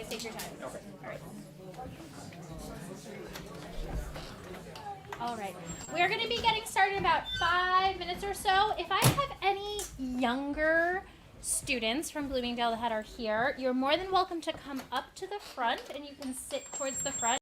take your time. Okay. All right. All right. We're going to be getting started in about 5 minutes or so. If I have any younger students from Bloomingdale that are here, you're more than welcome to come up to the front and you can sit towards the front.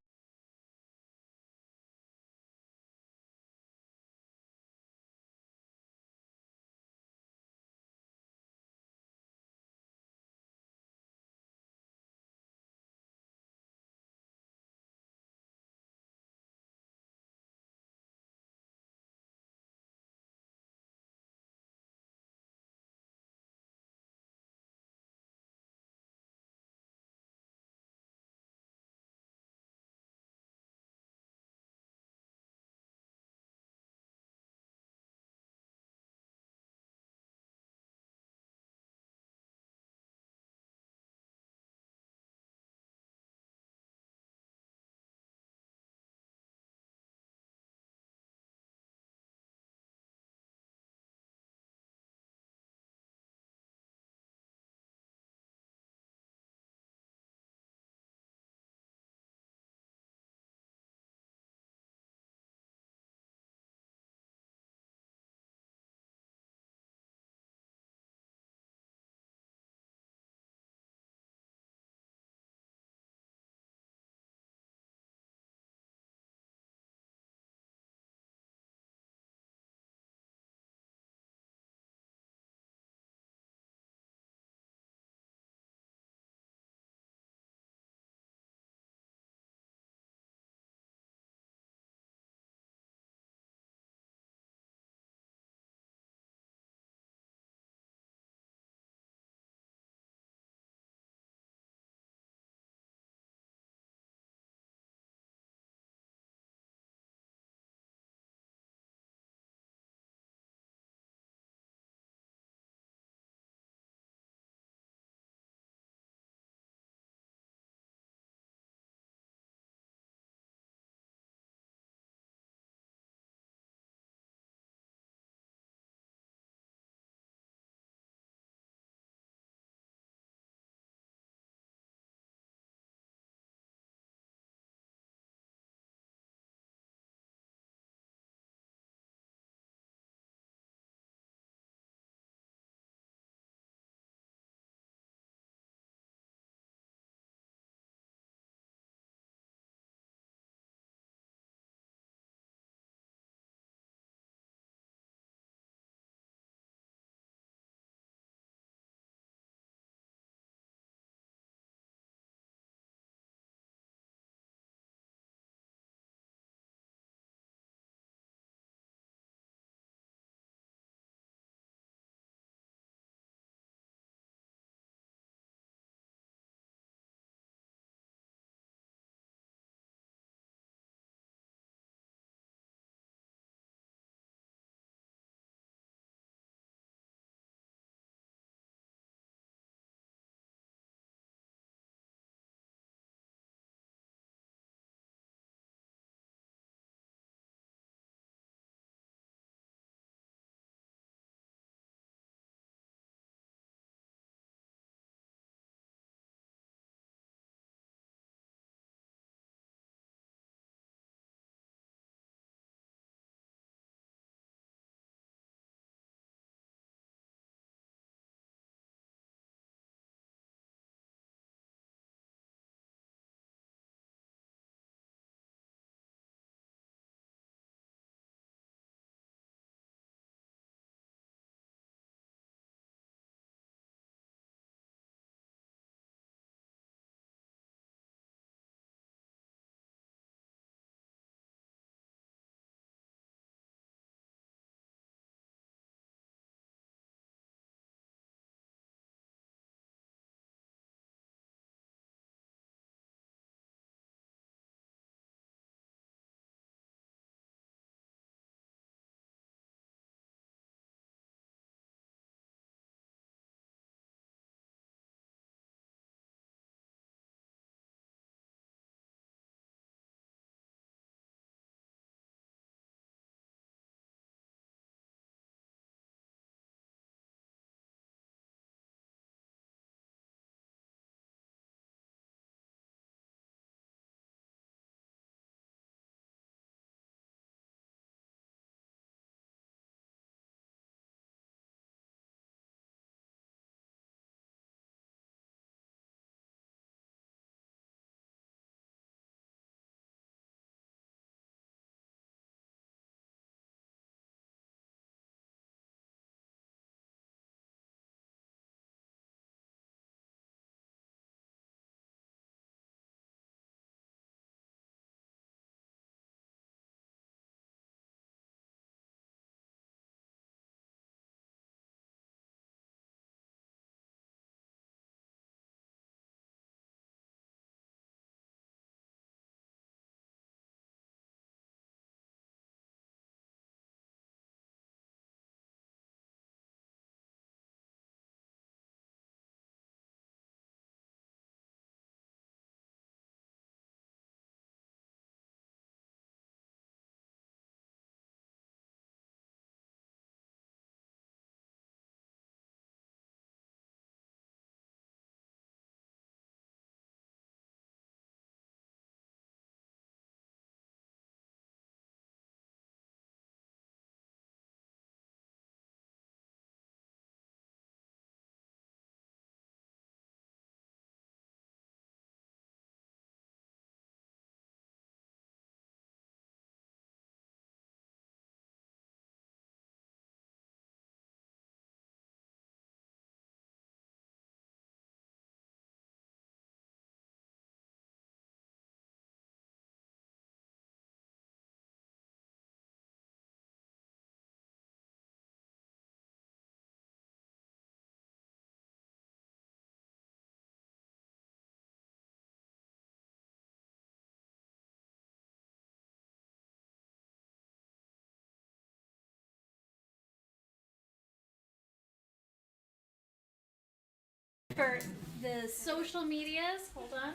the social medias. Hold on.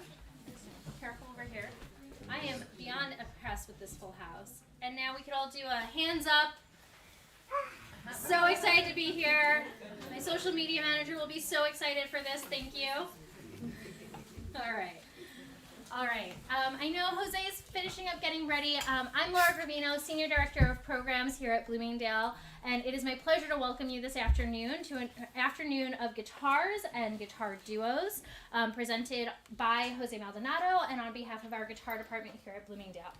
Careful over here. I am beyond impressed with this full house. And now we could all do a hands up. So excited to be here. My social media manager will be so excited for this. Thank you. All right. I know Jose is finishing up getting ready. I'm Laura Gravino, Senior Director of Programs here at Bloomingdale, and it is my pleasure to welcome you this afternoon to an afternoon of guitars and guitar duos presented by Jose Maldonado and on behalf of our guitar department here at Bloomingdale.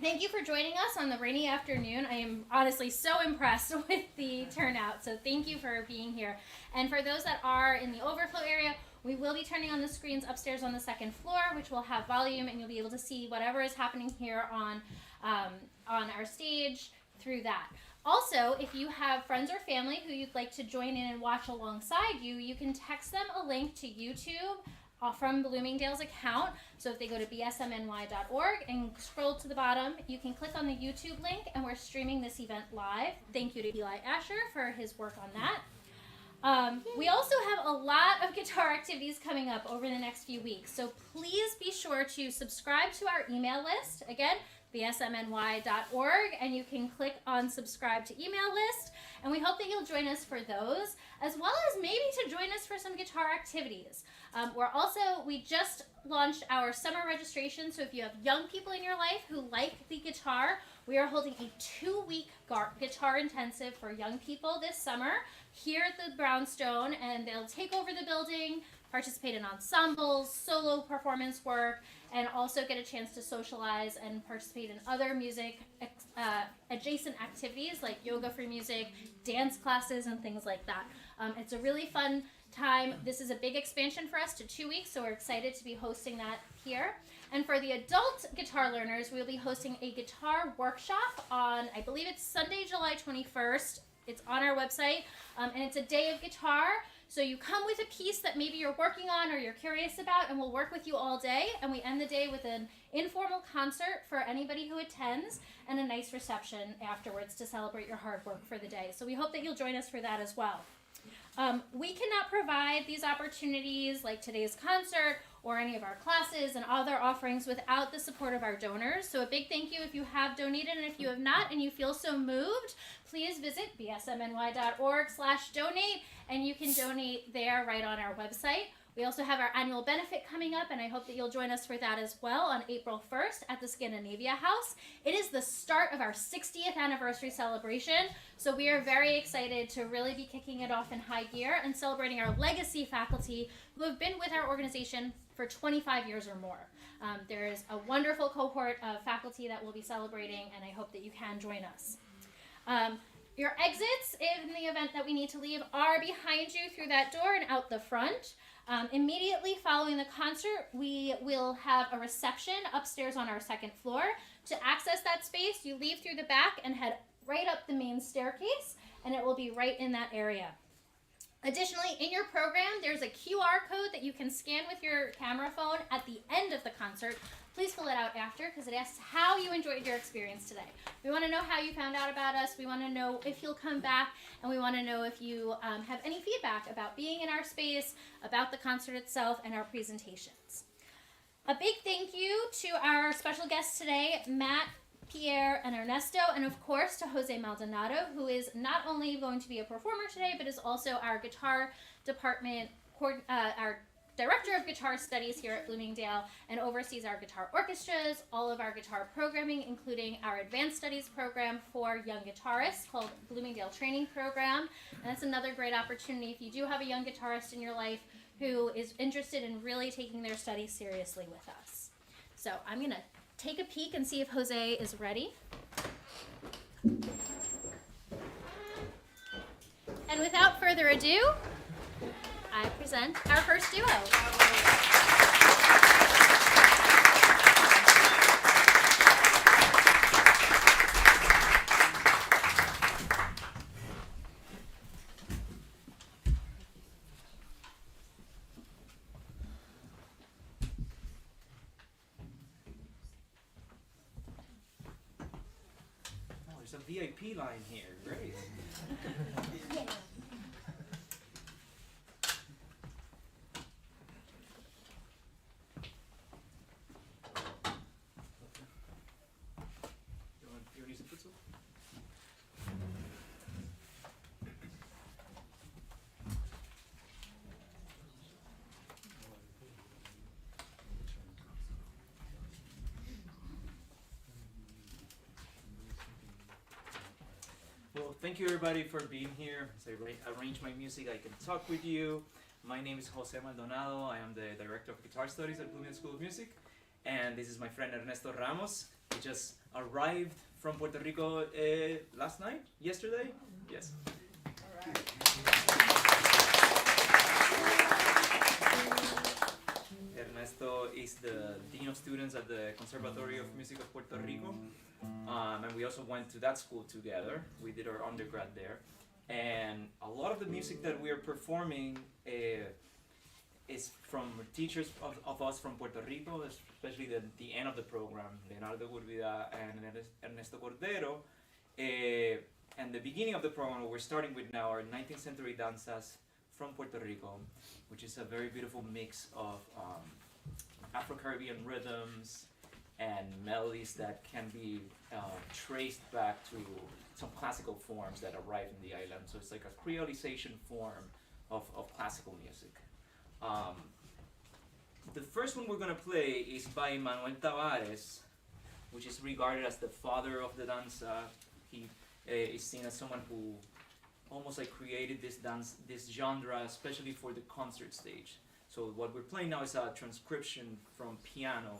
Thank you for joining us on the rainy afternoon. I am honestly so impressed with the turnout, so thank you for being here. And for those that are in the overflow area, we will be turning on the screens upstairs on the second floor, which will have volume, and you'll be able to see whatever is happening here on our stage through that. Also, if you have friends or family who you'd like to join in and watch alongside you, you can text them a link to YouTube from Bloomingdale's account. So if they go to bsmny.org and scroll to the bottom, you can click on the YouTube link, and we're streaming this event live. Thank you to Eli Asher for his work on that. We also have a lot of guitar activities coming up over the next few weeks, so please be sure to subscribe to our email list. Again, bsmny.org, and you can click on subscribe to email list, and we hope that you'll join us for those, as well as maybe to join us for some guitar activities. We just launched our summer registration, so if you have young people in your life who like the guitar, we are holding a 2-week guitar intensive for young people this summer here at the Brownstone, and they'll take over the building, participate in ensembles, solo performance work, and also get a chance to socialize and participate in other music adjacent activities like yoga for music, dance classes, and things like that. It's a really fun time. This is a big expansion for us to 2 weeks, so we're excited to be hosting that here. And for the adult guitar learners, we'll be hosting a guitar workshop on, I believe it's Sunday, July 21st. It's on our website, and it's a day of guitar. So you come with a piece that maybe you're working on or you're curious about, and we'll work with you all day. And we end the day with an informal concert for anybody who attends and a nice reception afterwards to celebrate your hard work for the day. So we hope that you'll join us for that as well. We cannot provide these opportunities like today's concert or any of our classes and other offerings without the support of our donors. So a big thank you if you have donated, and if you have not and you feel so moved, please visit bsmny.org/donate, and you can donate there right on our website. We also have our annual benefit coming up, and I hope that you'll join us for that as well on April 1st at the Scandinavia House. It is the start of our 60th anniversary celebration, so we are very excited to really be kicking it off in high gear and celebrating our legacy faculty who have been with our organization for 25 years or more. There is a wonderful cohort of faculty that we'll be celebrating, and I hope that you can join us. Your exits in the event that we need to leave are behind you through that door and out the front. Immediately following the concert, we will have a reception upstairs on our second floor. To access that space, you leave through the back and head right up the main staircase, and it will be right in that area. Additionally, in your program, there's a QR code that you can scan with your camera phone at the end of the concert. Please fill it out after, because it asks how you enjoyed your experience today. We want to know how you found out about us. We want to know if you'll come back, and we want to know if you have any feedback about being in our space, about the concert itself, and our presentations. A big thank you to our special guests today, Matt, Pierre, and Ernesto, and of course to Jose Maldonado, who is not only going to be a performer today, but is also our guitar department, our Director of Guitar Studies here at Bloomingdale, and oversees our guitar orchestras, all of our guitar programming, including our Advanced Studies program for young guitarists called Bloomingdale Training Program. And that's another great opportunity if you do have a young guitarist in your life who is interested in really taking their studies seriously with us. So I'm going to take a peek and see if Jose is ready. And without further ado, I present our first duo. Oh, there's a VIP line here. Great. Yeah. thank you everybody for being here. As I arrange my music, I can talk with you. My name is José Maldonado. I am the Director of Guitar Studies at Bloomingdale School of Music. And this is my friend Ernesto Ramos. He just arrived from Puerto Rico yesterday? Yes. All right. Ernesto is the Dean of Students at the Conservatory of Music of Puerto Rico. And we also went to that school together. We did our undergrad there. And a lot of the music that we are performing is from teachers of us from Puerto Rico, especially the end of the program, Leonardo, Egúrbida, and Ernesto Codero. And the beginning of the program, what we're starting with now, are 19th century danzas from Puerto Rico, which is a very beautiful mix of Afro-Caribbean rhythms and melodies that can be traced back to some classical forms that arrived in the island. So it's like a creolization form of classical music. The first one we're going to play is by Manuel Tavárez, which is regarded as the father of the danza. He is seen as someone who almost like created this genre, especially for the concert stage. So what we're playing now is a transcription from piano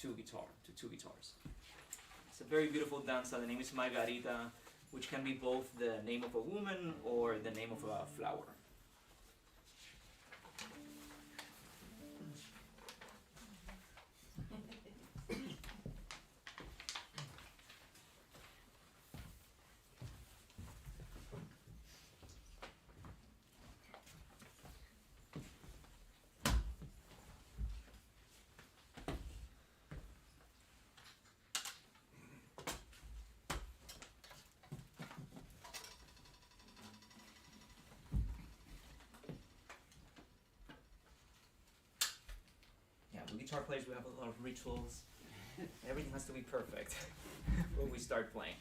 to guitar, to two guitars. It's a very beautiful danza. The name is Margarita, which can be both the name of a woman or the name of a flower. Guitar players, we have a lot of rituals. Everything has to be perfect when we start playing.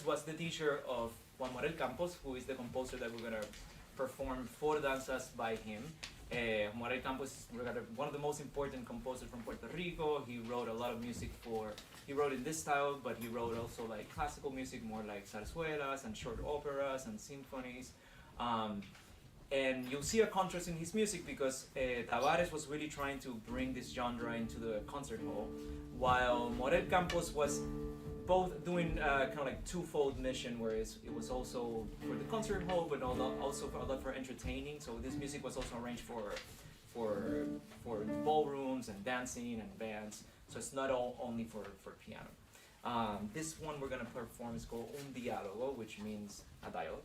Tavárez was the teacher of Juan Morel Campos, who is the composer that we're going to perform 4 danzas by him. Morel Campos is one of the most important composers from Puerto Rico. He wrote a lot of music he wrote in this style, but he wrote also like classical music, more like zarzuelas and short operas and symphonies. And you'll see a contrast in his music because Tavárez was really trying to bring this genre into the concert hall, while Morel Campos was both doing kind of like twofold mission, whereas it was also for the concert hall, but also a lot for entertaining. So this music was also arranged for ballrooms and dancing and bands. So it's not only for piano. This one we're gonna perform is called Un Diálogo, which means a dialogue.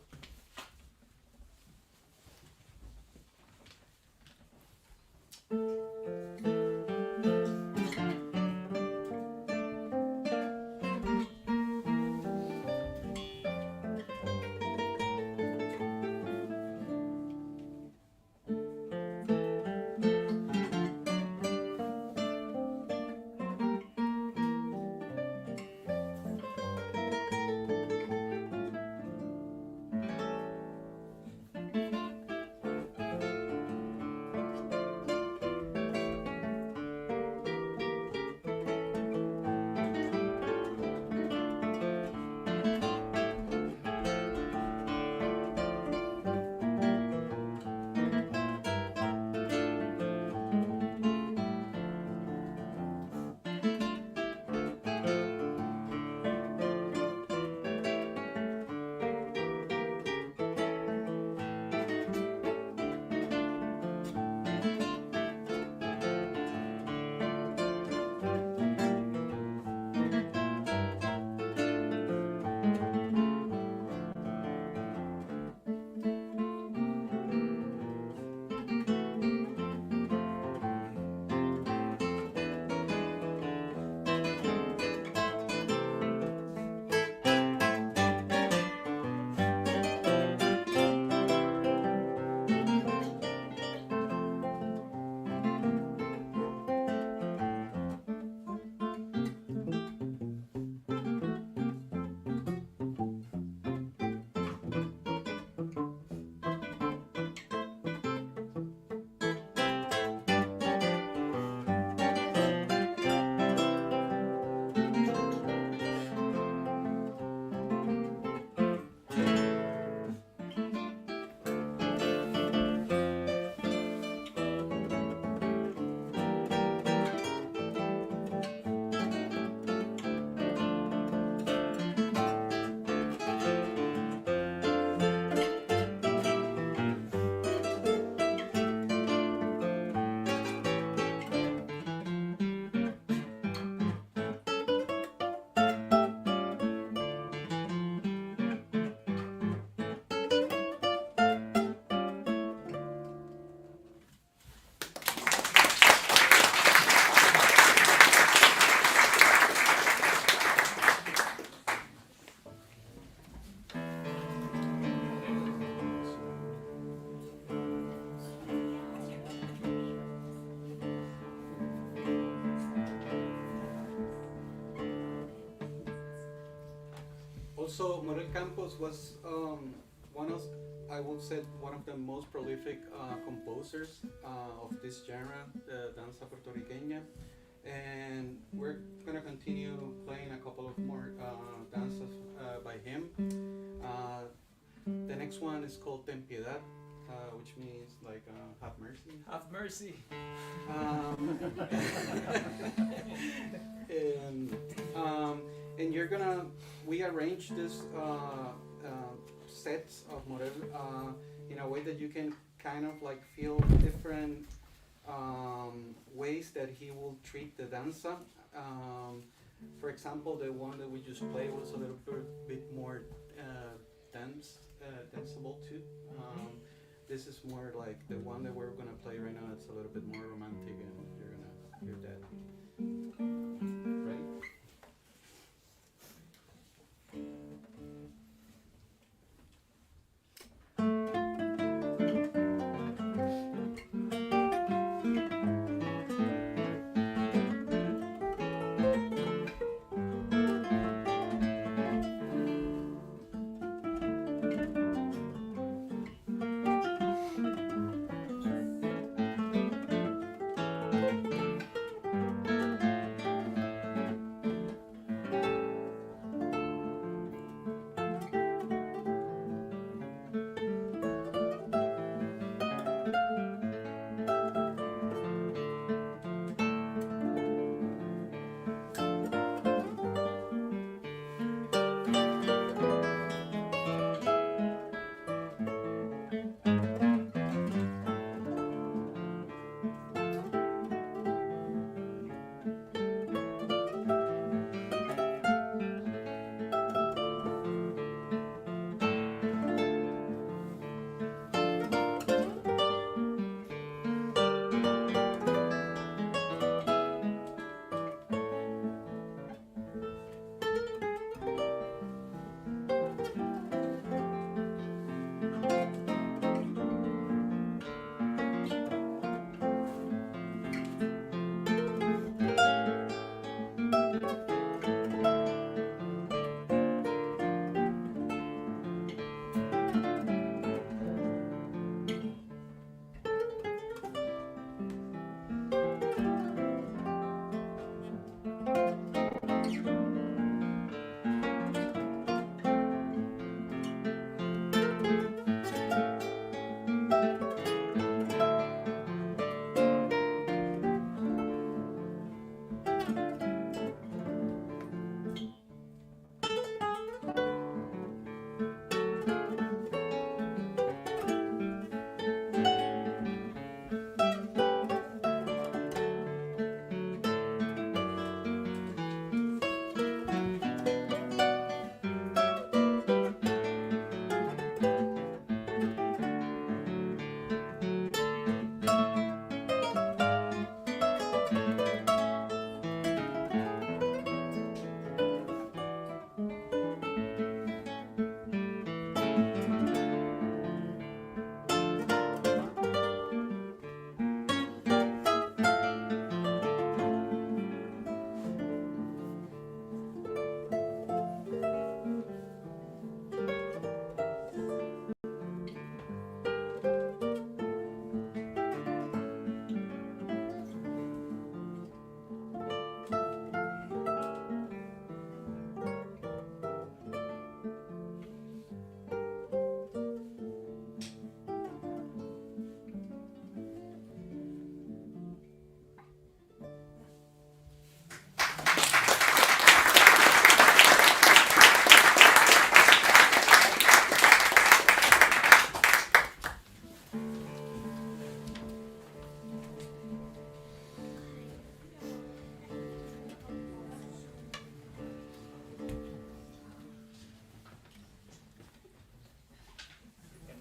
Also, Morel Campos was one of the most prolific composers of this genre, the danza puertorriqueña. And we're gonna continue playing a couple of more dances by him. The next one is called Ten Piedad, which means like have mercy. Have mercy. And we arrange this sets of Morel in a way that you can kind of like feel different ways that he will treat the danza. For example, the one that we just played was a little bit more danceable too. This is more like the one that we're gonna play right now. It's a little bit more romantic, and you're gonna hear that. Ready?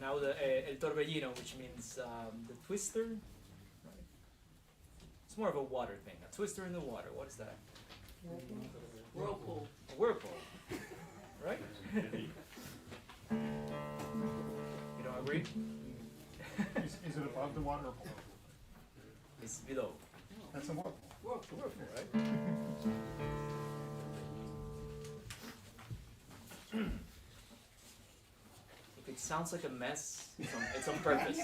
now the el torbellino, which means the twister. Right? It's more of a water thing. A twister in the water. What is that? Whirlpool. A whirlpool. Right? You don't agree? Is it above the water or below? It's below. That's a whirlpool. Whirlpool, right? If it sounds like a mess, it's on purpose.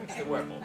It's the whirlpool.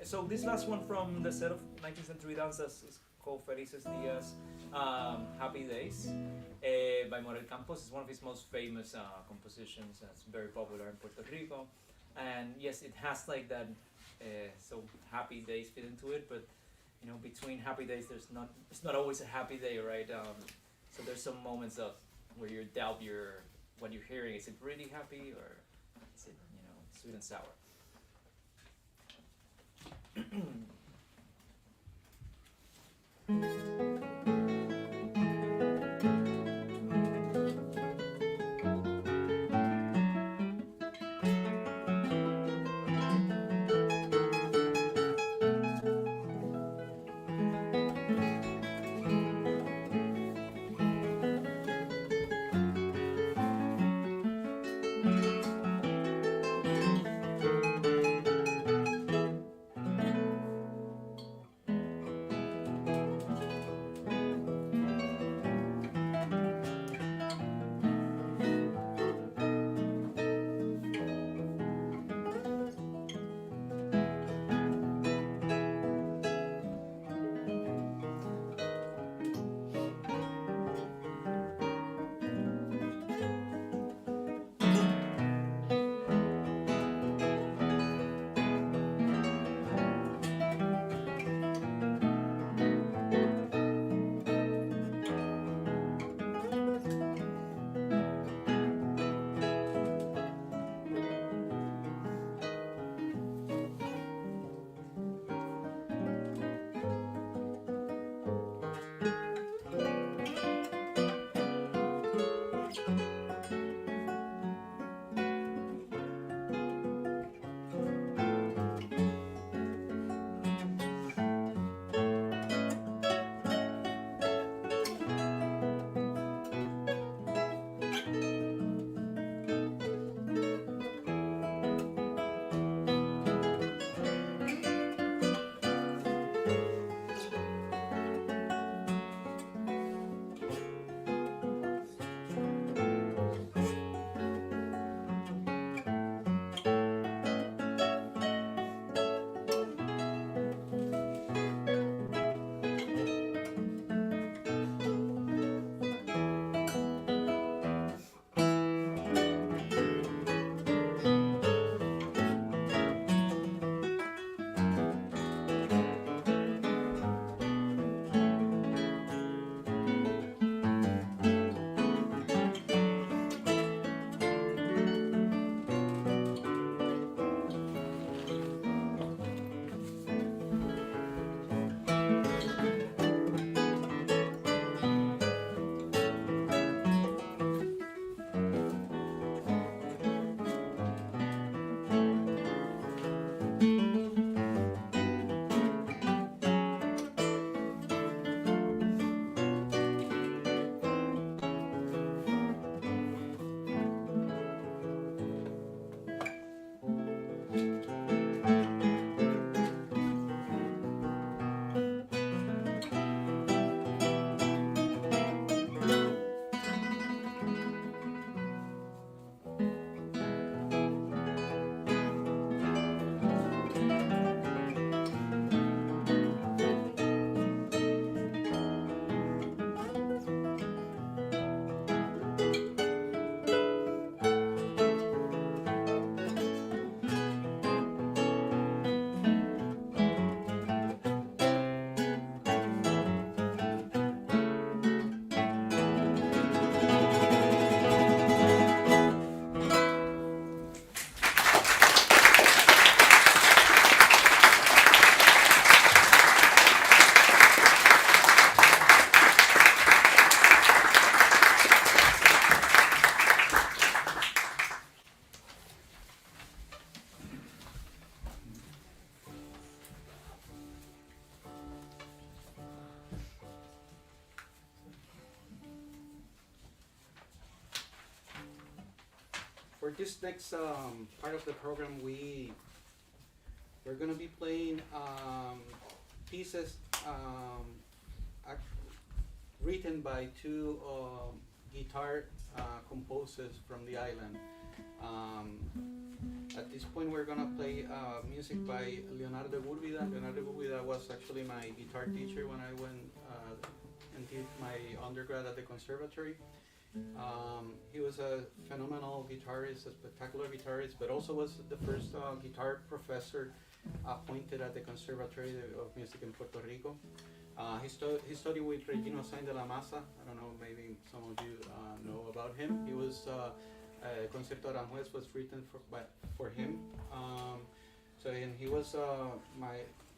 So this last one from the set of 19th century dances is called Felices Dias, Happy Days, by Morel Campos. It's one of his most famous compositions. It's very popular in Puerto Rico, and yes, it has like that. So happy days fit into it, but you know, between happy days, it's not always a happy day, right? So there's some moments of where you doubt what you're hearing. Is it really happy or is it, you know, sweet and sour? for this next part of the program, we're gonna be playing pieces written by two guitar composers from the island. At this point, we're gonna play music by Leonardo Egúrbida. Leonardo Egúrbida was actually my guitar teacher when I went and did my undergrad at the conservatory. He was a phenomenal guitarist, a spectacular guitarist, but also was the first guitar professor appointed at the Conservatory of Music in Puerto Rico. He studied with Regino Sainz de la Maza. I don't know, maybe some of you know about him. He was Concierto Aranjuez was written for him. And he was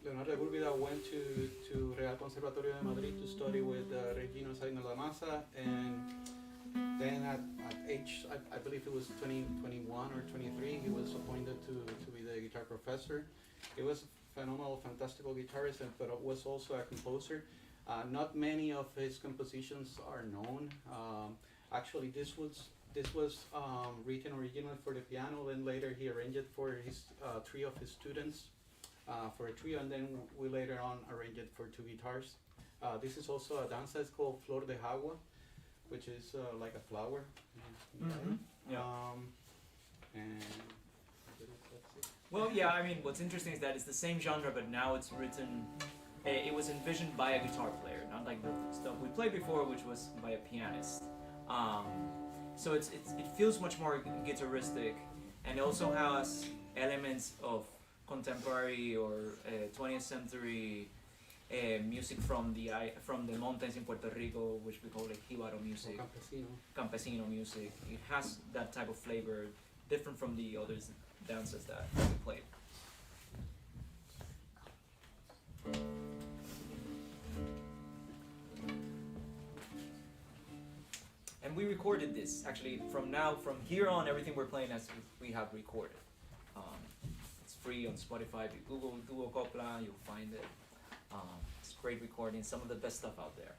Leonardo Egúrbida went to Real Conservatorio de Madrid to study with Regino Sainz de la Maza, and then at age, I believe it was 21 or 23, he was appointed to be the guitar professor. He was a phenomenal, fantastical guitarist, but was also a composer. Not many of his compositions are known. Actually, this was written originally for the piano, and later he arranged it for his three of his students for a trio, and then we later on arranged it for two guitars. This is also a danza. It's called Flor de Agua, which is like a flower. Mm-hmm. Yeah. And well, yeah, I mean, what's interesting is that it's the same genre, but now it's written, it was envisioned by a guitar player, not like the stuff we played before, which was by a pianist. So it feels much more guitaristic, and it also has elements of contemporary or 20th century music from the mountains in Puerto Rico, which we call like Jíbaro music, campesino music. It has that type of flavor, different from the other dances that we played. And we recorded this actually. From here on, everything we're playing as we have recorded. It's free on Spotify. If you Google Dúo Copla, you'll find it. It's great recording, some of the best stuff out there.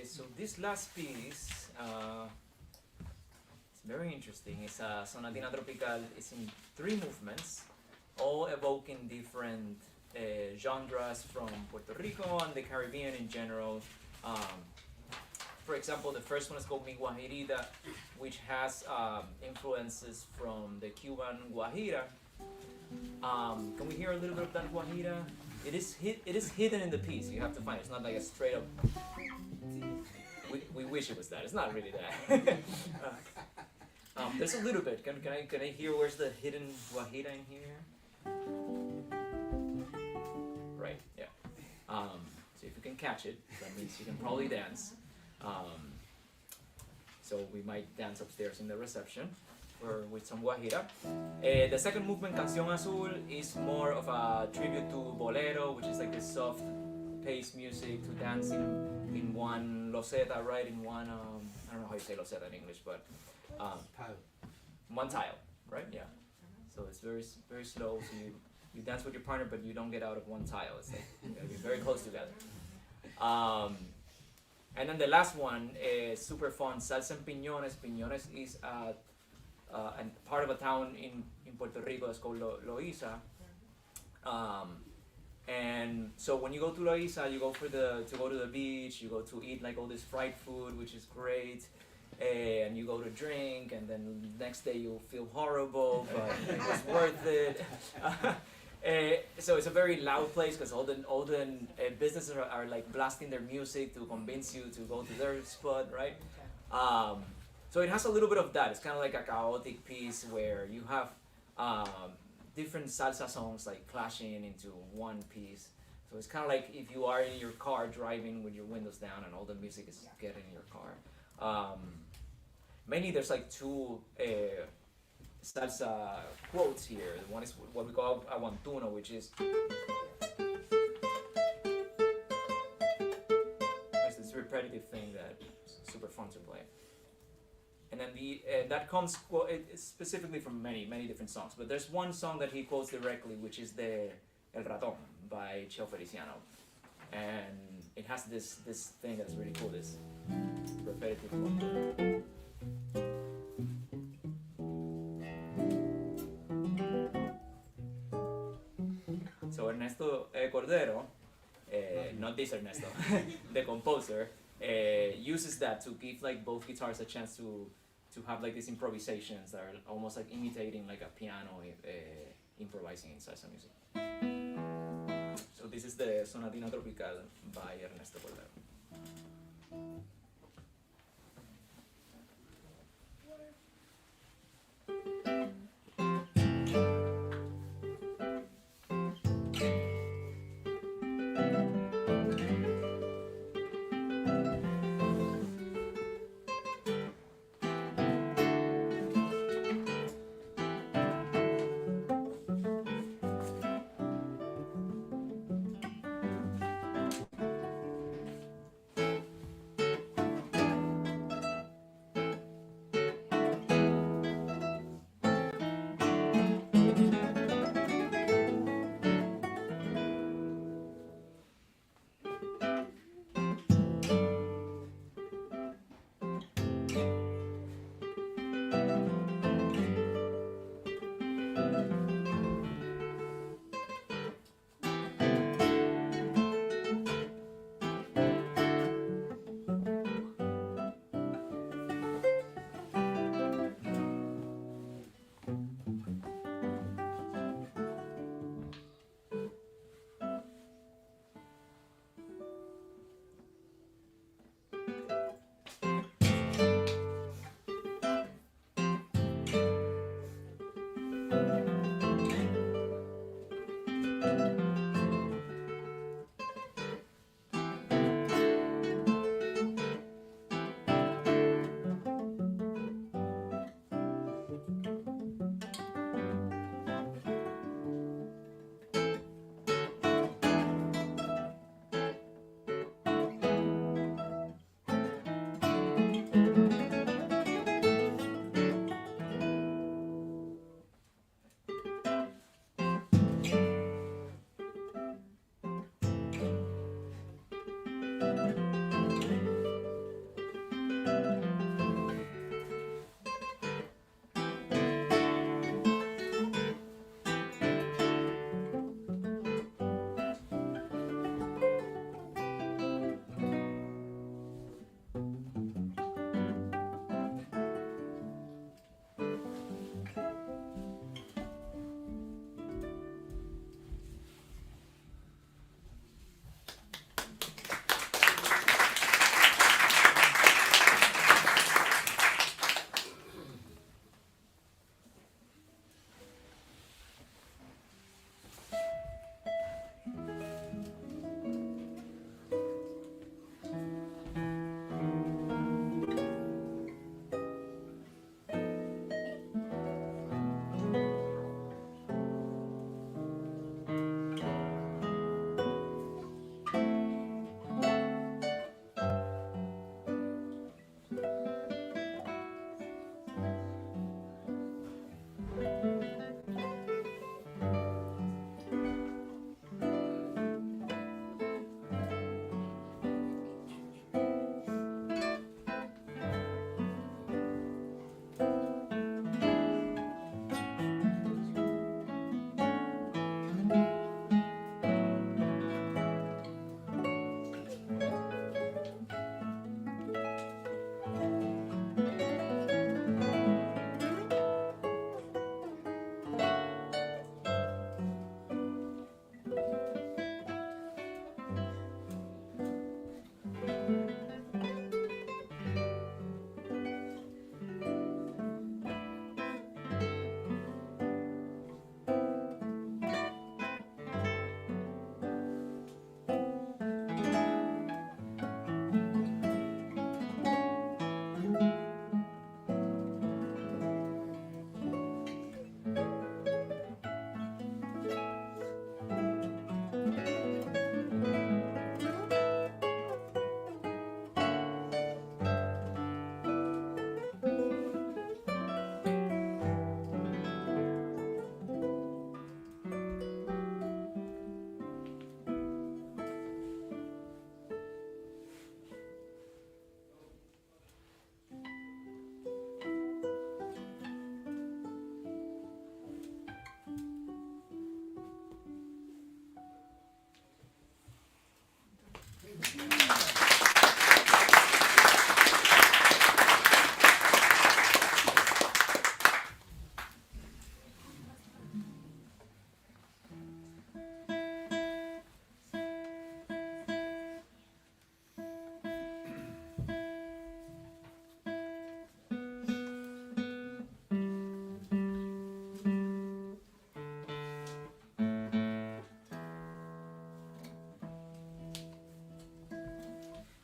So this last piece, it's very interesting. It's a Sonatina Tropical. It's in 3 movements, all evoking different genres from Puerto Rico and the Caribbean in general. For example, the first one is called Mi Guajirita, which has influences from the Cuban Guajira. Can we hear a little bit of that Guajira? It is hidden in the piece. You have to find it. It's not like a straight up. We wish it was that. It's not really that. There's a little bit. Can I hear where's the hidden Guajira in here? Right. Yeah. So if you can catch it, that means you can probably dance. So we might dance upstairs in the reception or with some guajira. The second movement, Canción Azul, is more of a tribute to bolero, which is like this soft paced music to dance in one loseta, right? In one, I don't know how you say loseta in English, but Tile. one tile, right? Yeah. So it's very slow. So you dance with your partner, but you don't get out of one tile. It's like you gotta be very close together. And then the last one is super fun, Salsa en Piñones. Piñones is a part of a town in Puerto Rico that's called Loíza. And so when you go to Loíza, you go to go to the beach, you go to eat like all this fried food, which is great, and you go to drink, and then the next day you'll feel horrible, but it was worth it. So it's a very loud place because all the businesses are like blasting their music to convince you to go to their spot, right? So it has a little bit of that. It's kind of like a chaotic piece where you have different salsa songs like clashing into one piece. So it's kind of like if you are in your car driving with your windows down and all the music is getting in your car. Mainly there's like 2 salsa quotes here. One is what we call aguantuno, which is it's this repetitive thing that's super fun to play. And then that comes specifically from many different songs. But there's one song that he quotes directly, which is the El Ratón by Cheo Feliciano, and it has this thing that's really cool. This repetitive one. So Ernesto Codero, not this Ernesto, the composer, uses that to give like both guitars a chance to have like these improvisations that are almost like imitating like a piano improvising in salsa music. So this is the Sonatina Tropical by Ernesto Codero.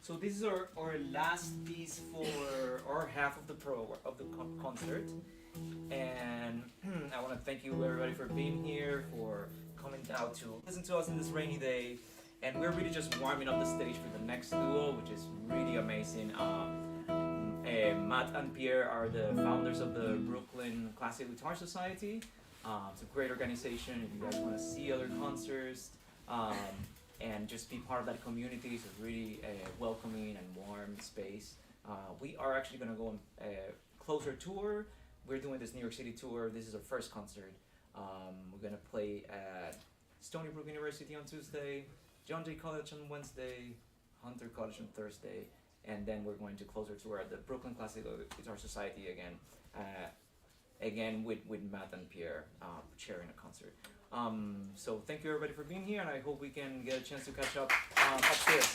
So this is our last piece for our half of the concert, and I want to thank you everybody for being here, for coming out to listen to us on this rainy day, and we're really just warming up the stage for the next duo, which is really amazing. Matt and Pierre are the founders of the Brooklyn Classical Guitar Society. It's a great organization. If you guys want to see other concerts and just be part of that community, it's a really welcoming and warm space. We are actually going to go on a closer tour. We're doing this New York City tour. This is our first concert. We're going to play at Stony Brook University on Tuesday, John Jay College on Wednesday, Hunter College on Thursday, and then we're going to closer tour at the Brooklyn Classical Guitar Society again with Matt and Pierre sharing a concert. So thank you everybody for being here, and I hope we can get a chance to catch up upstairs.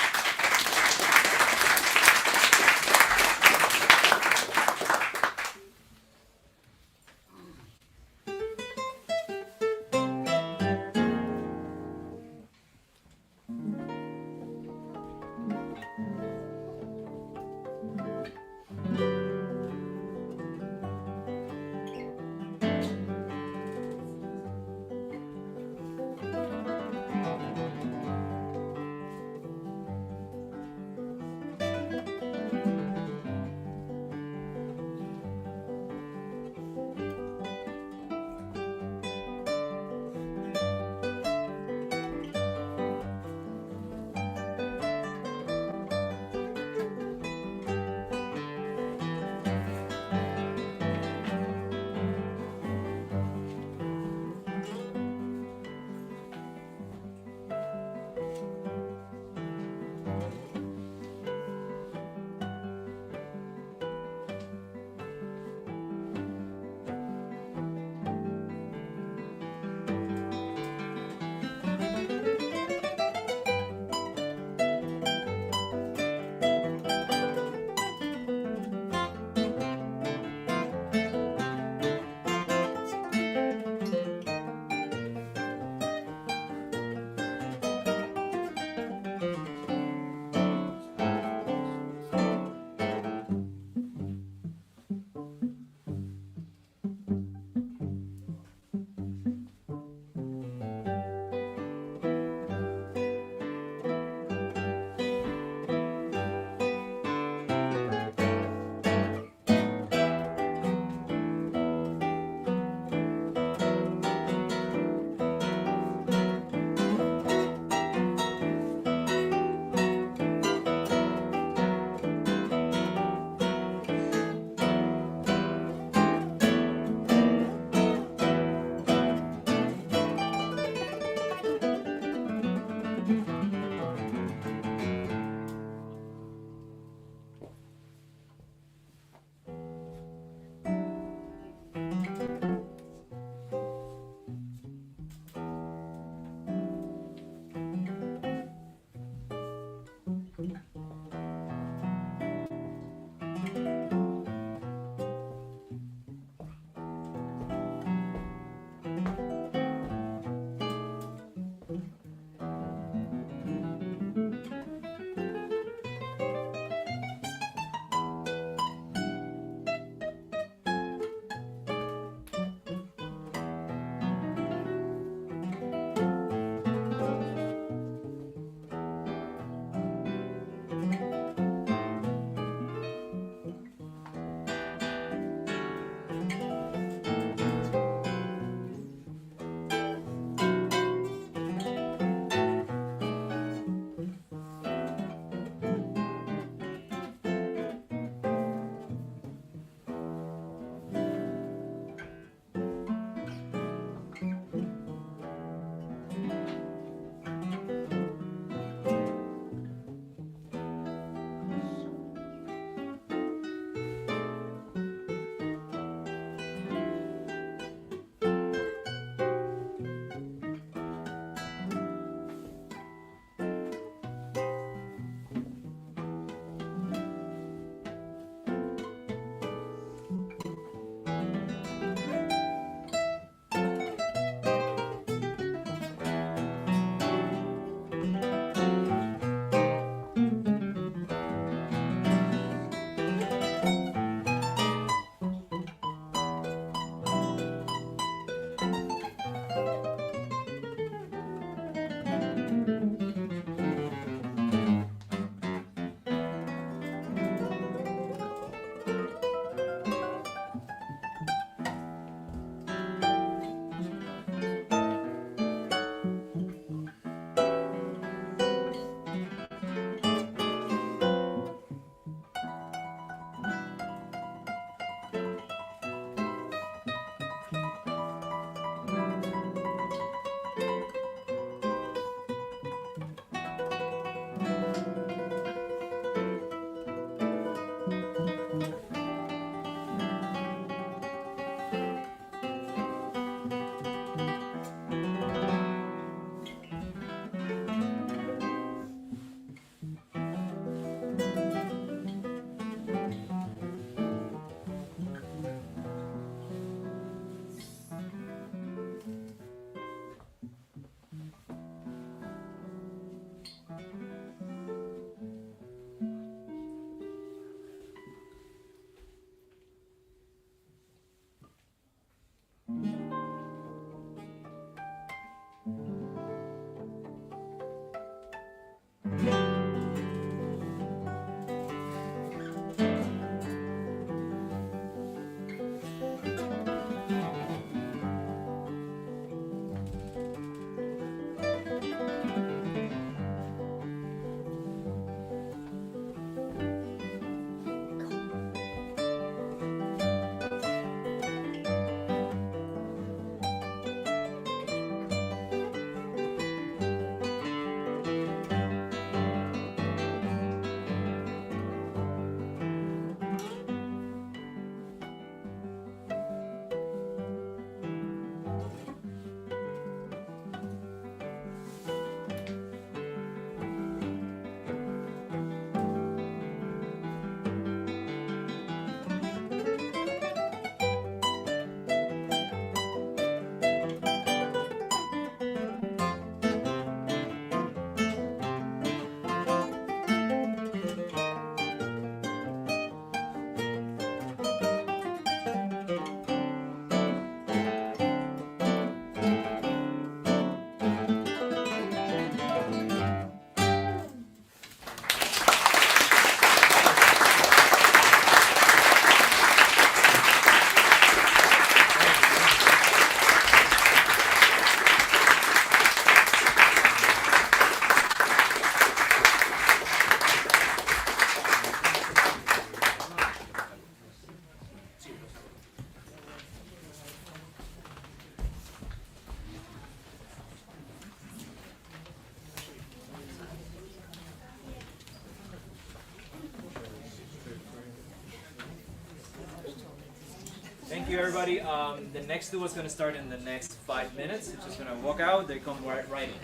Thank you, everybody. The next duo is going to start in the next 5 minutes. It's just going to walk out. They come right in.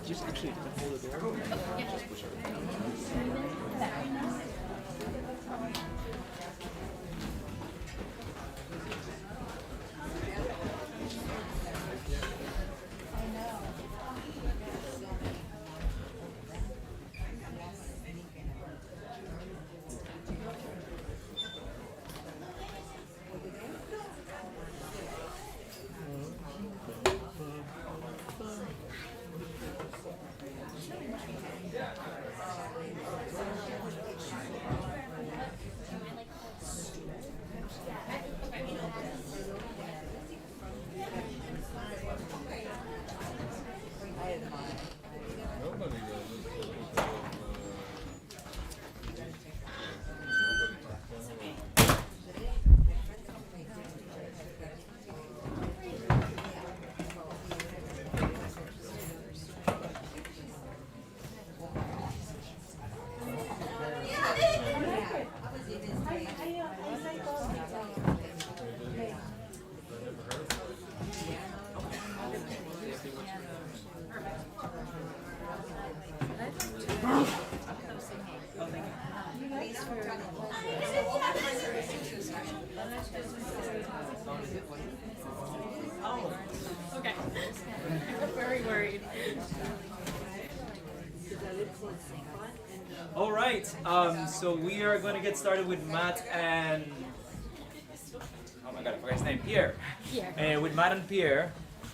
Just actually hold the door. Just push it down. Okay. Very worried. All right. So we are going to get started with Matt and oh my God, I forgot his name. Pierre. With Matt and Pierre,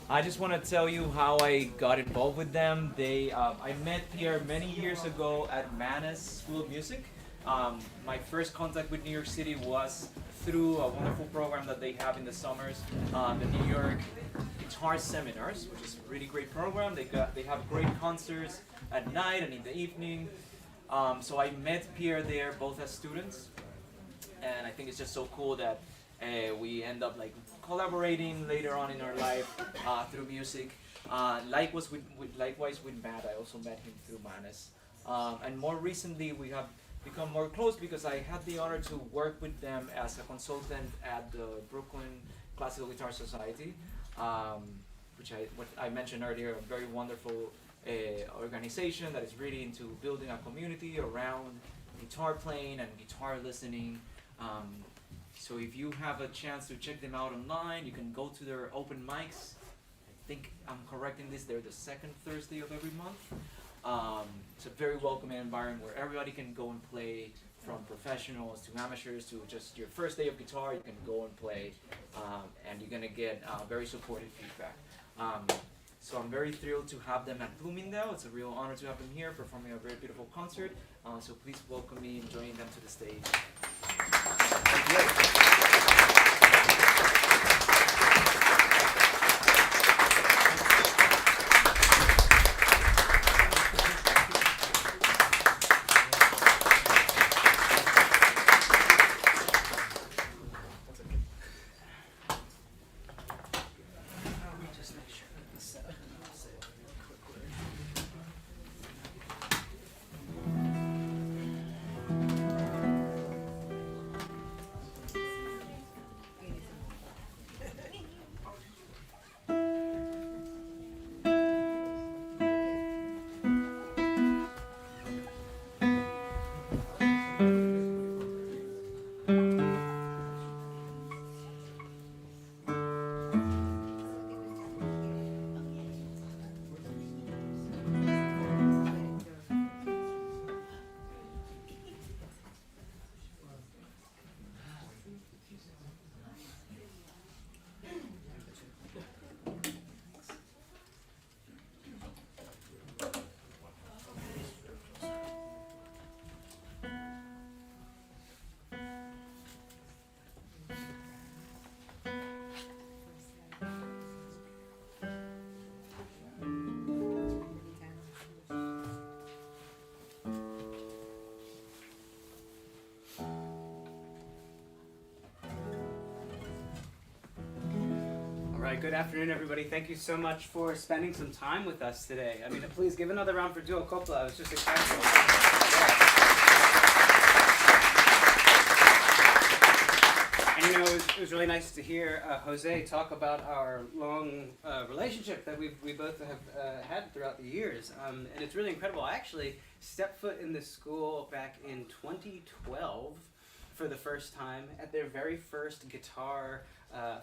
I just want to tell you how I got involved with them. I met Pierre many years ago at Mannes School of Music. My first contact with New York City was through a wonderful program that they have in the summers, the New York Guitar Seminars, which is a really great program. They have great concerts at night and in the evening. So I met Pierre there, both as students, and I think it's just so cool that we end up like collaborating later on in our life through music. Likewise with Matt, I also met him through Mannes. And more recently, we have become more close because I had the honor to work with them as a consultant at the Brooklyn Classical Guitar Society, which what I mentioned earlier, a very wonderful organization that is really into building a community around guitar playing and guitar listening. So if you have a chance to check them out online, you can go to their open mics. I think I'm correct in this, they're the second Thursday of every month. It's a very welcoming environment where everybody can go and play, from professionals to amateurs to just your first day of guitar. You can go and play, and you're gonna get very supportive feedback. So I'm very thrilled to have them at Bloomingdale. It's a real honor to have them here performing a very beautiful concert. So please welcome me and join them to the stage. Thank you. right, good afternoon, everybody. Thank you so much for spending some time with us today. I mean, please give another round for Dúo Copla. It was just incredible. And you know, it was really nice to hear Jose talk about our long relationship that we both have had throughout the years. And it's really incredible. I actually stepped foot in this school back in 2012 for the first time at their very first guitar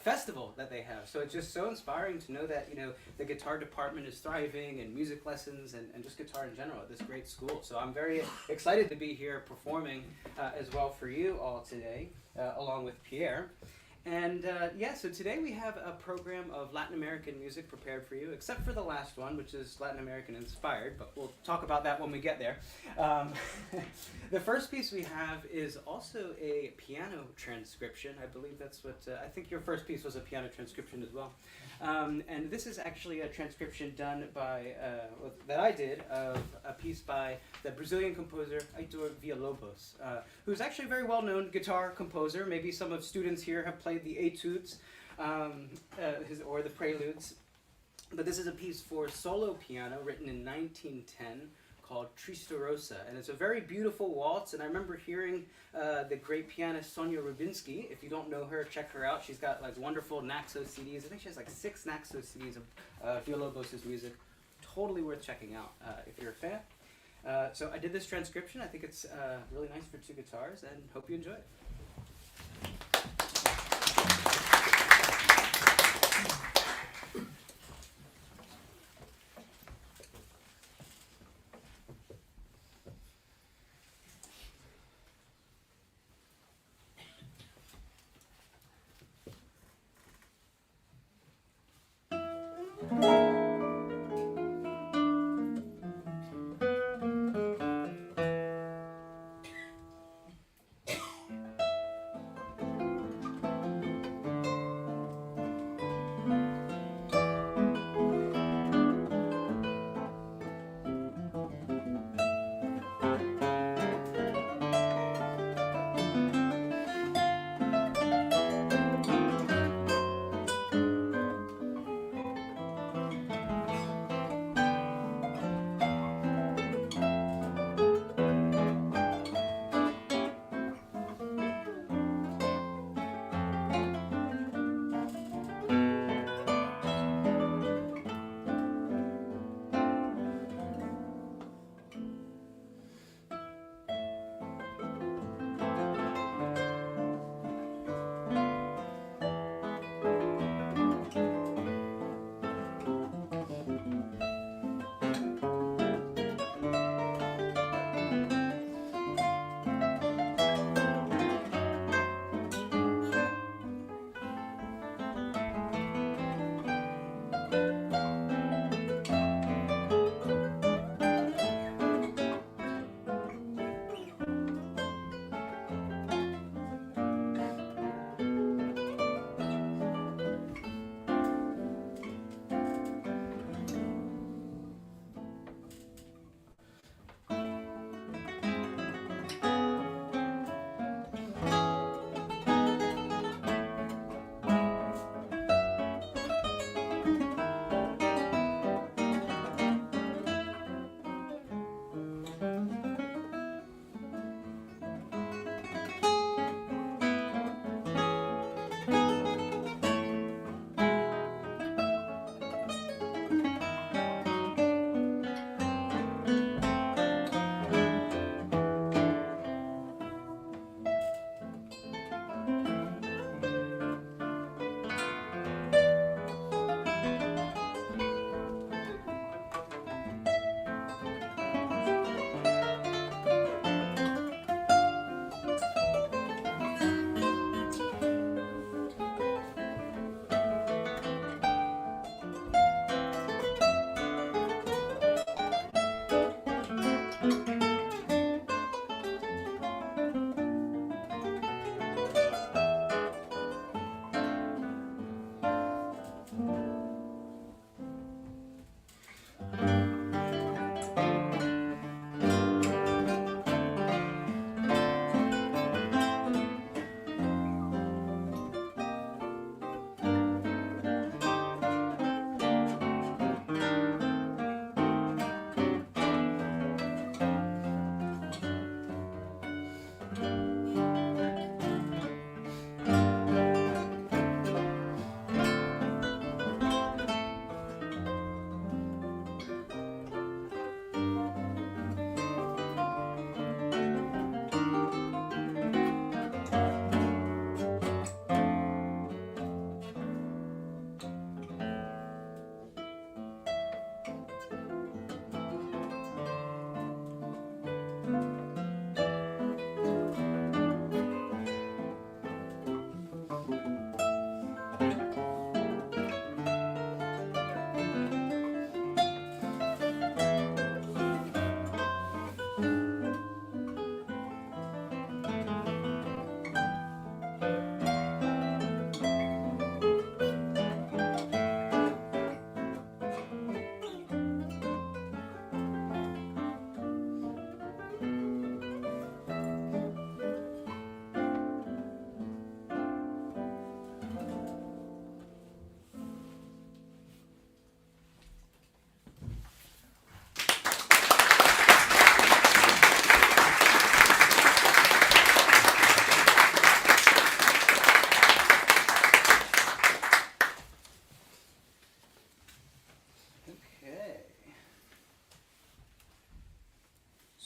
festival that they have. So it's just so inspiring to know that, you know, the guitar department is thriving and music lessons and just guitar in general at this great school. So I'm very excited to be here performing as well for you all today, along with Pierre. And yeah, so today we have a program of Latin American music prepared for you, except for the last one, which is Latin American inspired, but we'll talk about that when we get there. The first piece we have is also a piano transcription. I believe that's what, I think your first piece was a piano transcription as well. And this is actually a transcription done by, that I did, of a piece by the Brazilian composer Heitor Villa-Lobos, who's actually a very well-known guitar composer. Maybe some of students here have played the etudes or the preludes. But this is a piece for solo piano written in 1910 called Tristarossa, and it's a very beautiful waltz. And I remember hearing the great pianist Sonia Rubinsky. If you don't know her, check her out. She's got like wonderful Naxo CDs. I think she has like 6 Naxo CDs of Villa-Lobos' music. Totally worth checking out if you're a fan. So I did this transcription. I think it's really nice for 2 guitars, and hope you enjoy it.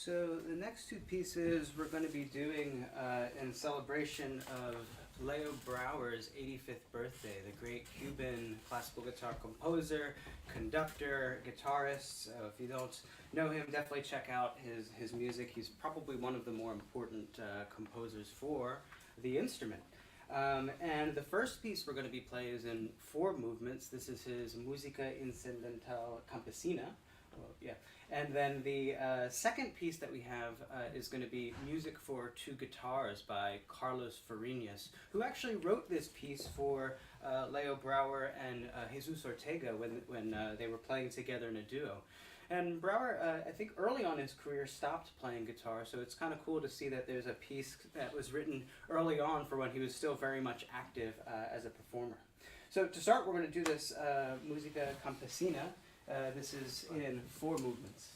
So the next two pieces we're going to be doing in celebration of Leo Brouwer's 85th birthday, the great Cuban classical guitar composer, conductor, guitarist. So if you don't know him, definitely check out his music. He's probably one of the more important composers for the instrument. And the first piece we're going to be playing is in 4 movements. This is his Música Incidental Campesina. Well, yeah. And then the second piece that we have is going to be Music for 2 Guitars by Carlos Fariñas, who actually wrote this piece for Leo Brouwer and Jesus Ortega when they were playing together in a duo. And Brouwer, I think early on in his career, stopped playing guitar, so it's kind of cool to see that there's a piece that was written early on for when he was still very much active as a performer. So to start, we're going to do this Música Campesina. This is in 4 movements.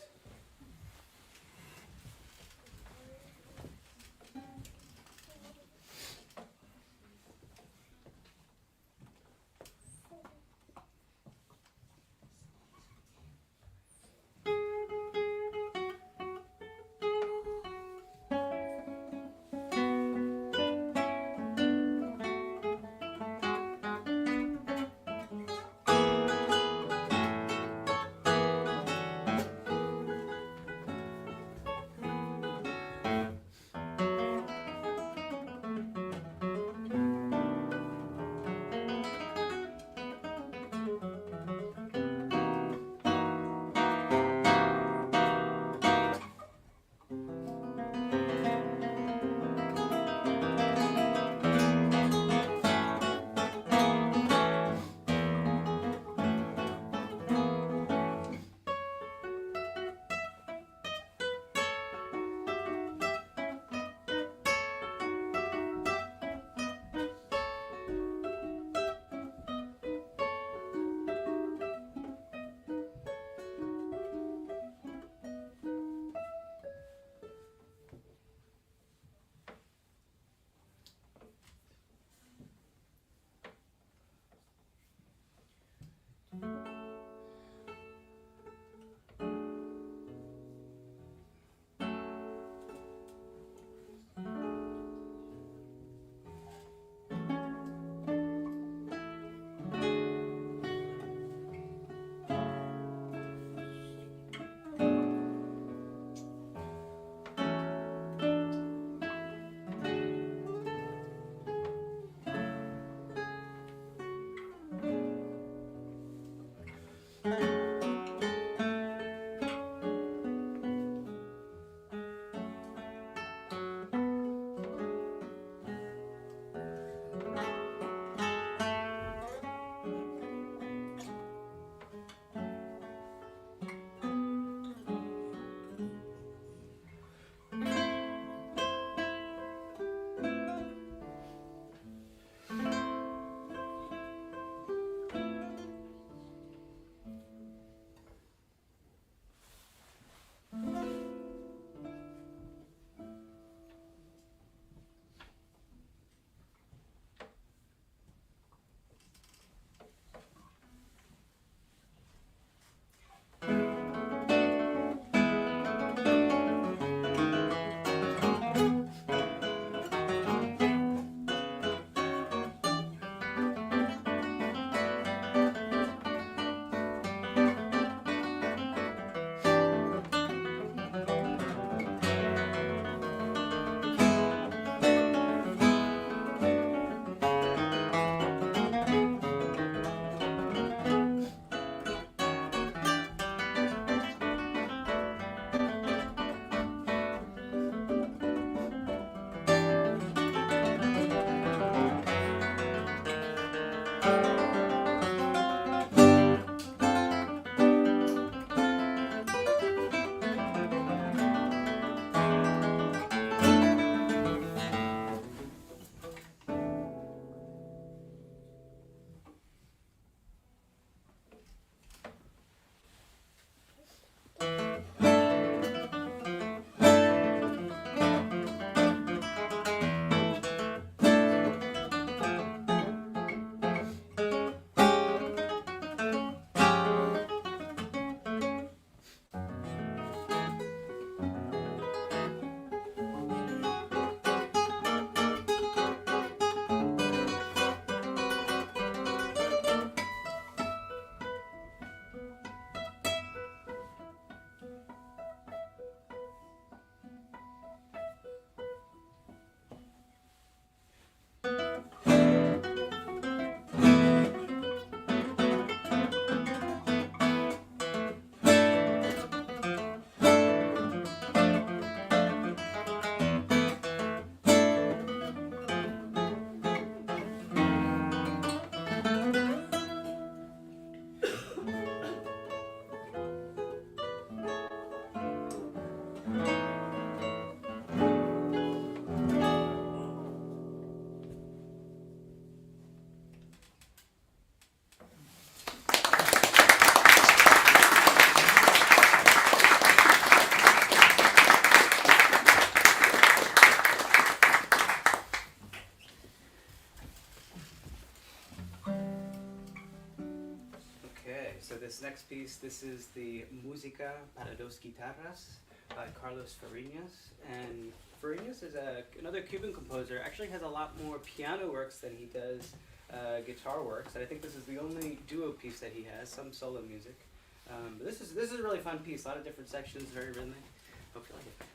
so this next piece, this is the Música para dos guitarras by Carlos Fariñas. And Fariñas is another Cuban composer, actually has a lot more piano works than he does guitar works. And I think this is the only duo piece that he has, some solo music. But this is a really fun piece, a lot of different sections, very rhythmic. Hope you like it.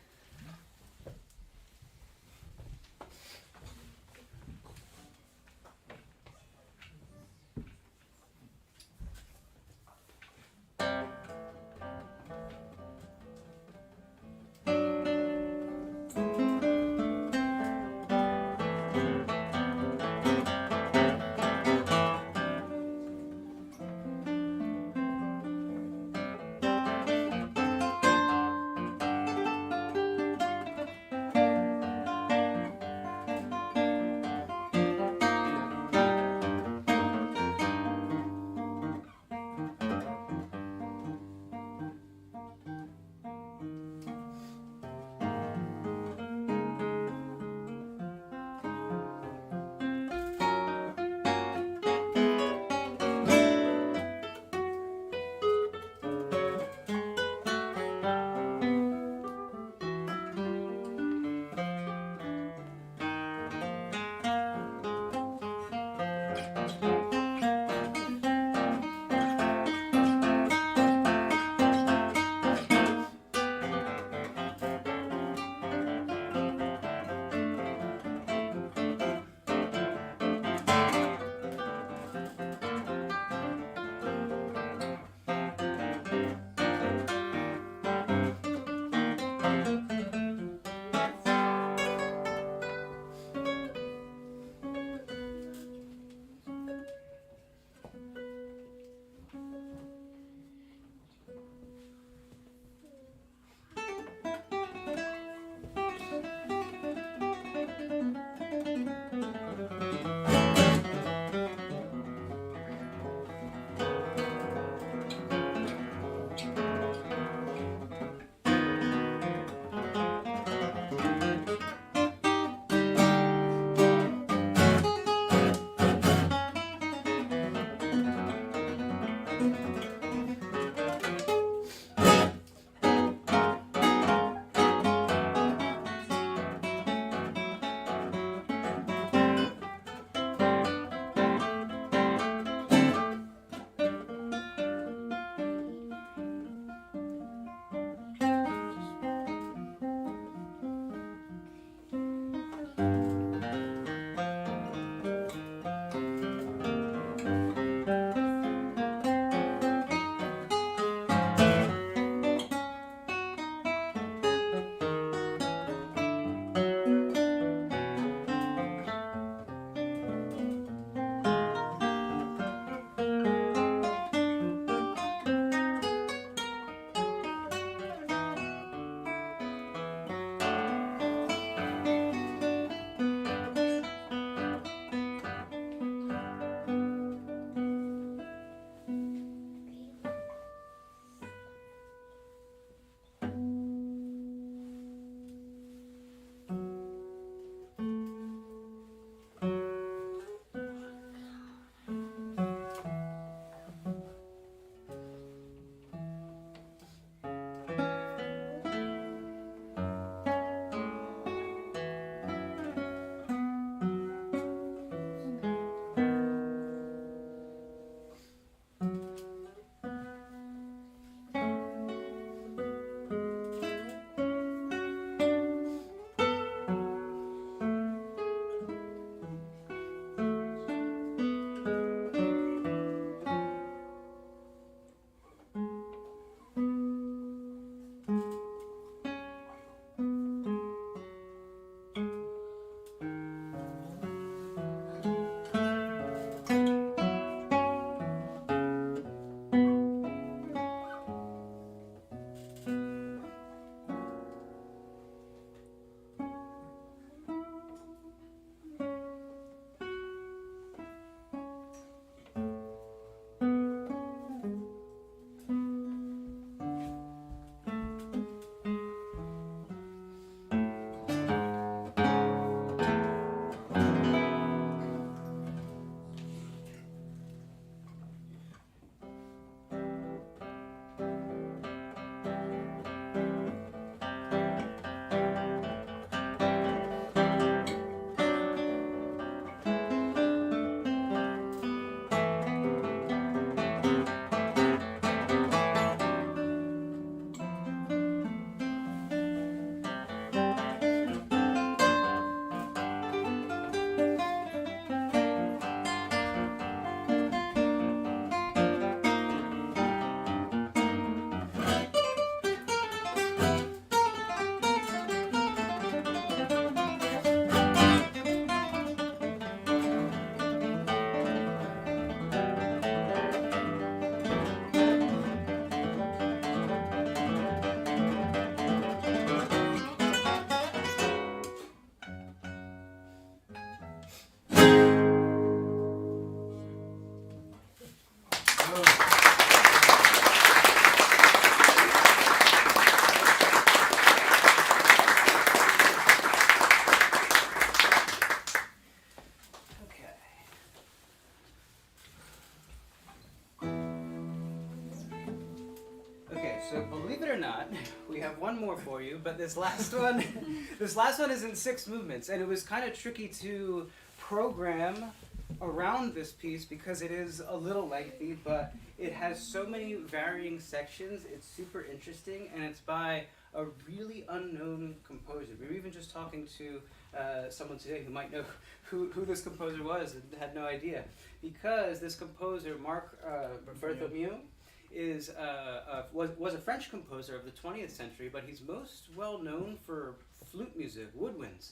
Okay, so believe it or not, we have one more for you, but this last one is in 6 movements, and it was kind of tricky to program around this piece because it is a little lengthy, but it has so many varying sections. It's super interesting, and it's by a really unknown composer. We were even just talking to someone today who might know who this composer was and had no idea, because this composer, Marc Berthomeu, was a French composer of the 20th century, but he's most well known for flute music, woodwinds,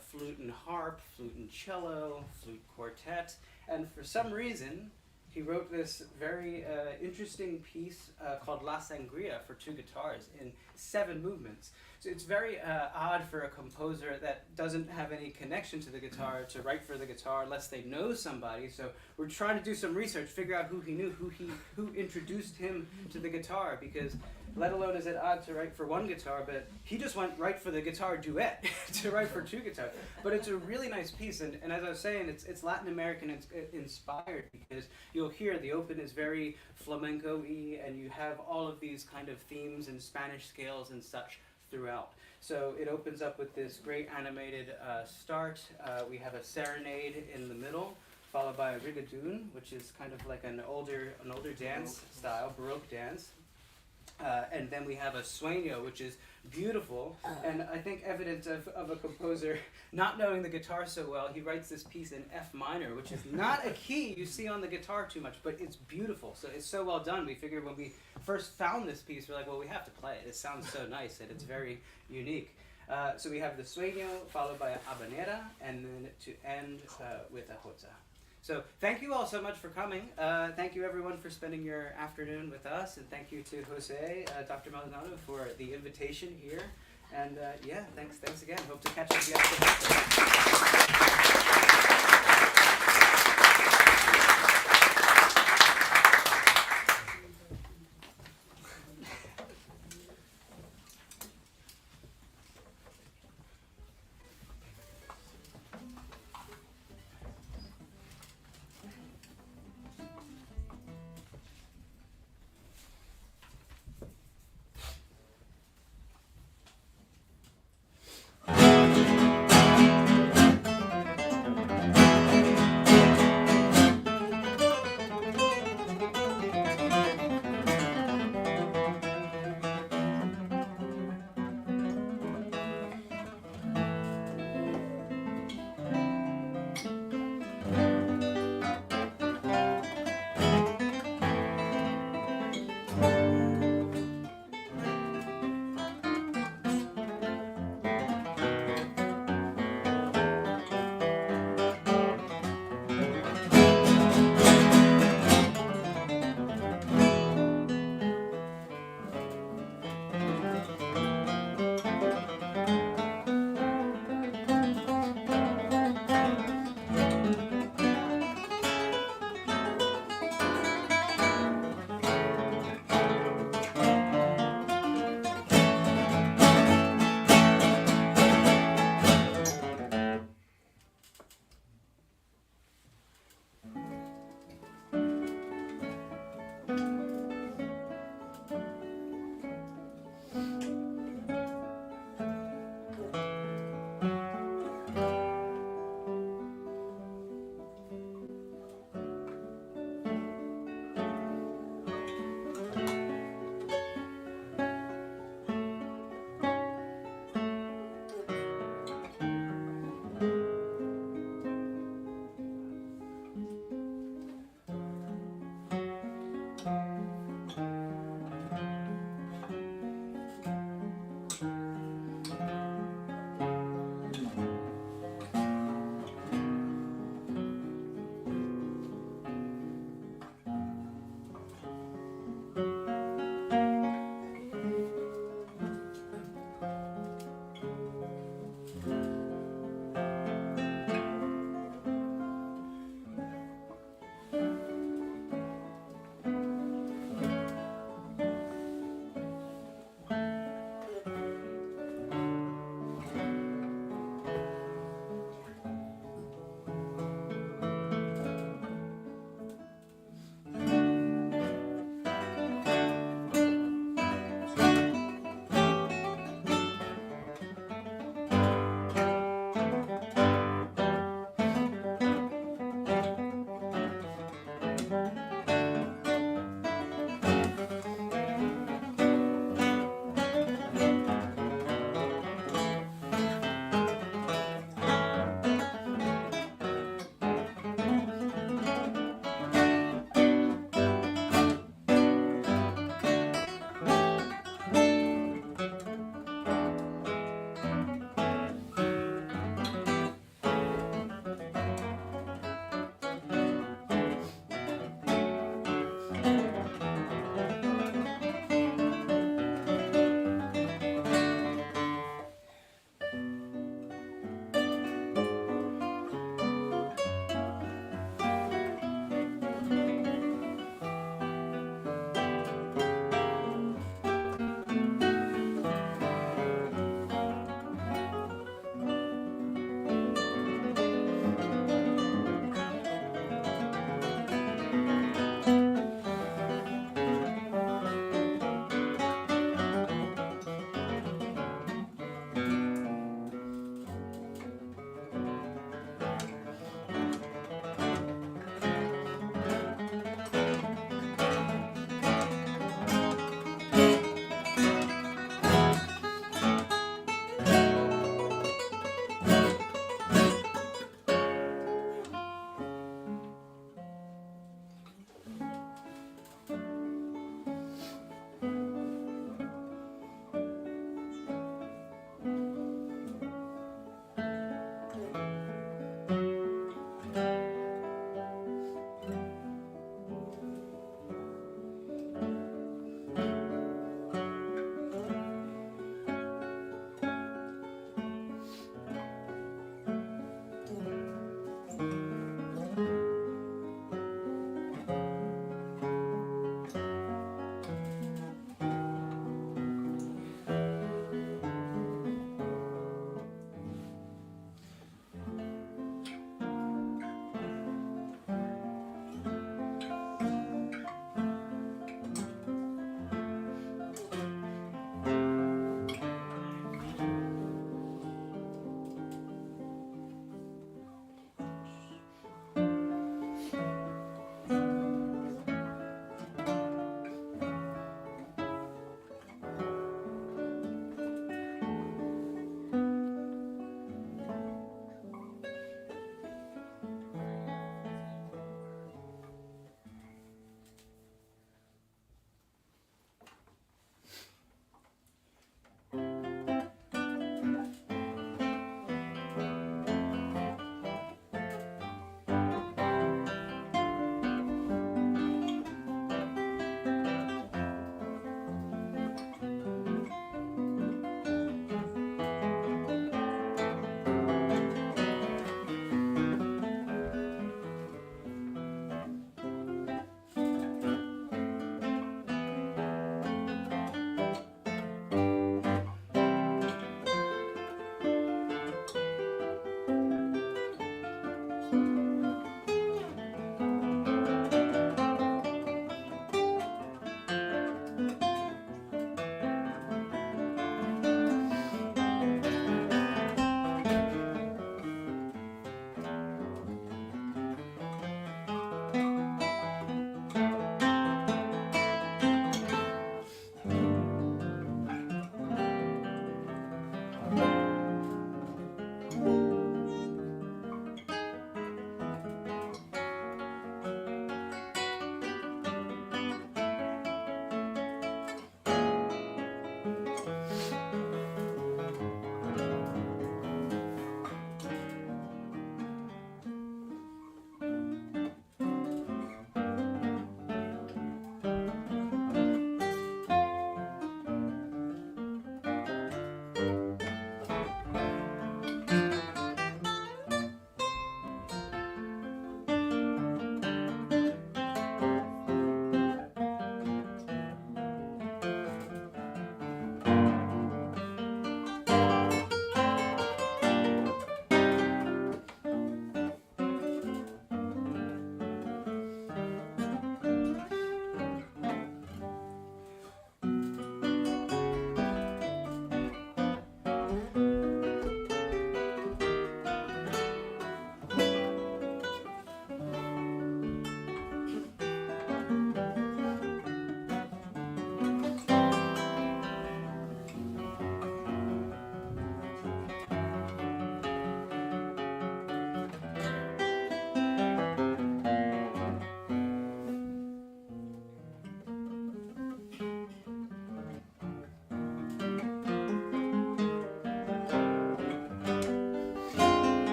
flute and harp, flute and cello, flute quartet, and for some reason he wrote this very interesting piece called La Sangria for 2 guitars in 7 movements. So it's very odd for a composer that doesn't have any connection to the guitar to write for the guitar unless they know somebody. So we're trying to do some research, figure out who he knew, who introduced him to the guitar, because let alone is it odd to write for 1 guitar, but he just went right for the guitar duet to write for 2 guitars. But it's a really nice piece, and as I was saying, it's Latin American inspired, because you'll hear the open is very flamenco-y, and you have all of these kind of themes and Spanish scales and such throughout. So it opens up with this great animated start. We have a serenade in the middle, followed by a rigadoon, which is kind of like an older dance style, Baroque dance. And then we have a sueño, which is beautiful, and I think evidence of a composer not knowing the guitar so well. He writes this piece in F minor, which is not a key you see on the guitar too much, but it's beautiful. So it's so well done. We figured when we first found this piece, we're like, well, we have to play it. It sounds so nice, and it's very unique. So we have the sueño, followed by a habanera, and then to end with a jota. So thank you all so much for coming. Thank you everyone for spending your afternoon with us, and thank you to Jose, Dr. Maldonado, for the invitation here. And yeah, thanks again. Hope to catch you again.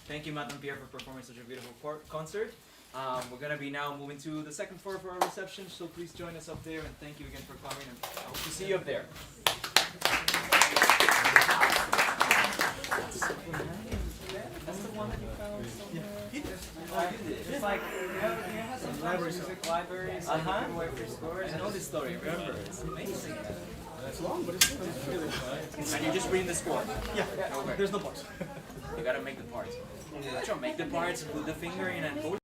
Thank you, Kaplan Pierre, for performing such a beautiful concert. We're going to be now moving to the second floor for our reception, so please join us up there, and thank you again for coming, and I hope to see you up there. That's the one that you found somewhere? It's like, you have some music libraries, like you give away free scores. I know this story, remember? It's amazing. It's long, but it's really And you're just reading the score. Yeah, Okay. there's no parts. You gotta make the parts. Make the parts, put the finger in and hold